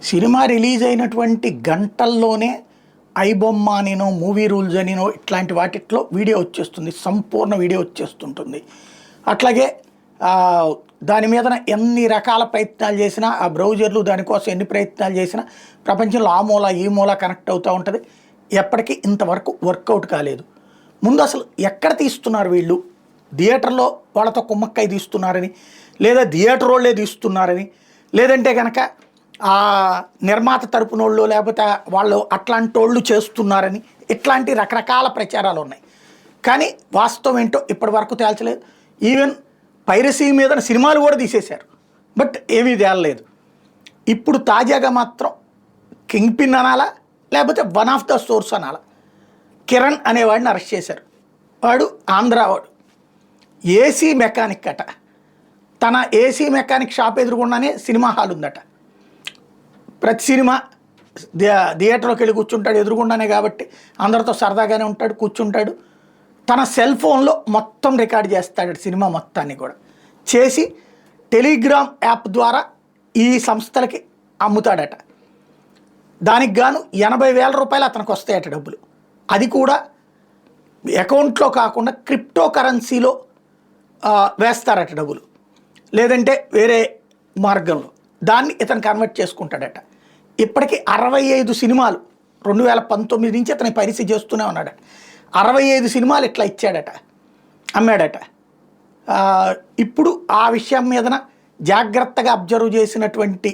Cinema release అయినటువంటి గంటల్లోనే iBomma అనినో movie rules అనినో ఇట్లాంటి వాటిట్లో వీడియో వచ్చేస్తుంది, సంపూర్ణ వీడియో వచ్చేస్తుంటుంది. అట్లాగే దాని మీద ఎన్ని రకాల ప్రయత్నాలు చేసినా, ఆ బ్రౌజర్లు దానికోసం ఎన్ని ప్రయత్నాలు చేసినా ప్రపంచంలో ఆ మూల ఈ మూల కనెక్ట్ అవుతూ ఉంటుంది. ఎప్పటికీ ఇంతవరకు వర్కౌట్ కాలేదు. ముందు అసలు ఎక్కడ తీస్తున్నారు వీళ్ళు? థియేటర్లో వాళ్ళతో కుమ్మక్కై తీస్తున్నారని, లేదా థియేటర్ వాళ్ళే తీస్తున్నారని, లేదంటే కనుక ఆ నిర్మాత తరపునోళ్ళు లేకపోతే వాళ్ళు అట్లాంటి వాళ్ళు చేస్తున్నారని, ఇట్లాంటి రకరకాల ప్రచారాలు ఉన్నాయి. కానీ వాస్తవం ఏంటో ఇప్పటి వరకు తేల్చలేదు. ఈవెన్ పైరసీ మీద సినిమాలు కూడా తీసేశారు, బట్ ఏమీ తేలలేదు. ఇప్పుడు తాజాగా మాత్రం కింగ్ పిన్ అనాలా లేకపోతే వన్ ఆఫ్ ద సోర్స్ అనాలా, కిరణ్ అనేవాడిని అరెస్ట్ చేశారు. వాడు ఆంధ్రావాడు, ఏసీ మెకానిక్ అట. తన ఏసీ మెకానిక్ షాప్ ఎదురుగుండానే సినిమా హాల్ ఉందట. ప్రతి సినిమా థియేటర్లోకి వెళ్ళి కూర్చుంటాడు ఎదురుగుండానే, కాబట్టి అందరితో సరదాగానే ఉంటాడు, కూర్చుంటాడు. తన సెల్ ఫోన్లో మొత్తం రికార్డ్ చేస్తాడు, సినిమా మొత్తాన్ని కూడా చేసి టెలిగ్రామ్ యాప్ ద్వారా ఈ సంస్థలకి అమ్ముతాడట. దానికి గాను 80,000 రూపాయలు అతనికి వస్తాయట డబ్బులు. అది కూడా అకౌంట్లో కాకుండా క్రిప్టో కరెన్సీలో వేస్తారట డబ్బులు, లేదంటే వేరే మార్గంలో. దాన్ని ఇతను కన్వర్ట్ చేసుకుంటాడట. ఇప్పటికీ 65 సినిమాలు 2019 నుంచి అతని పరిస్థితి చేస్తూనే ఉన్నాడట. 65 సినిమాలు ఇట్లా ఇచ్చాడట, అమ్మాడట. ఇప్పుడు ఆ విషయం మీదన జాగ్రత్తగా అబ్జర్వ్ చేసినటువంటి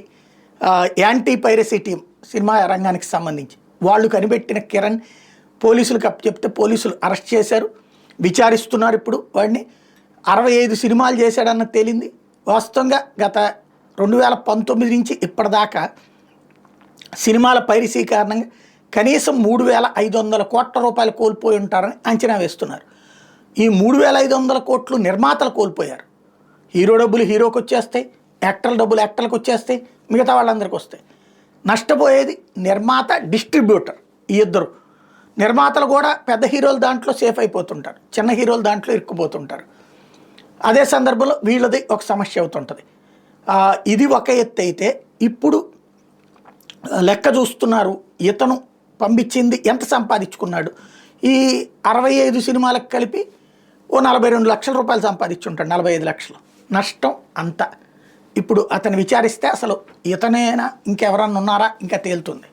యాంటీ పైరసీ టీం, సినిమా రంగానికి సంబంధించి వాళ్ళు కనిపెట్టిన కిరణ్ పోలీసులకు అప్పచెప్తే పోలీసులు అరెస్ట్ చేశారు, విచారిస్తున్నారు. ఇప్పుడు వాడిని 65 సినిమాలు చేశాడన్న తేలింది. వాస్తవంగా గత 2019 నుంచి ఇప్పటిదాకా సినిమాల పైరసీ కారణంగా కనీసం 3,500 కోట్ల రూపాయలు కోల్పోయి ఉంటారని అంచనా వేస్తున్నారు. ఈ 3,500 కోట్లు నిర్మాతలు కోల్పోయారు. హీరో డబ్బులు హీరోకి వచ్చేస్తాయి, యాక్టర్ల డబ్బులు యాక్టర్లకు వచ్చేస్తాయి, మిగతా వాళ్ళందరికీ వస్తాయి. నష్టపోయేది నిర్మాత, డిస్ట్రిబ్యూటర్. ఈ ఇద్దరు నిర్మాతలు కూడా పెద్ద హీరోలు దాంట్లో సేఫ్ అయిపోతుంటారు, చిన్న హీరోలు దాంట్లో ఇరుక్కుపోతుంటారు. అదే సందర్భంలో వీళ్ళది ఒక సమస్య అవుతుంటుంది. ఇది ఒక ఎత్తు అయితే, ఇప్పుడు లెక్క చూస్తున్నారు ఇతను పంపించింది ఎంత సంపాదించుకున్నాడు. ఈ 65 సినిమాలకు కలిపి ఓ 42 లక్షల రూపాయలు సంపాదించుంటాడు, 45 లక్షలు నష్టం అంతా. ఇప్పుడు అతను విచారిస్తే అసలు ఇతనేనా ఇంకెవరన్నా ఉన్నారా ఇంకా తేలుతుంది.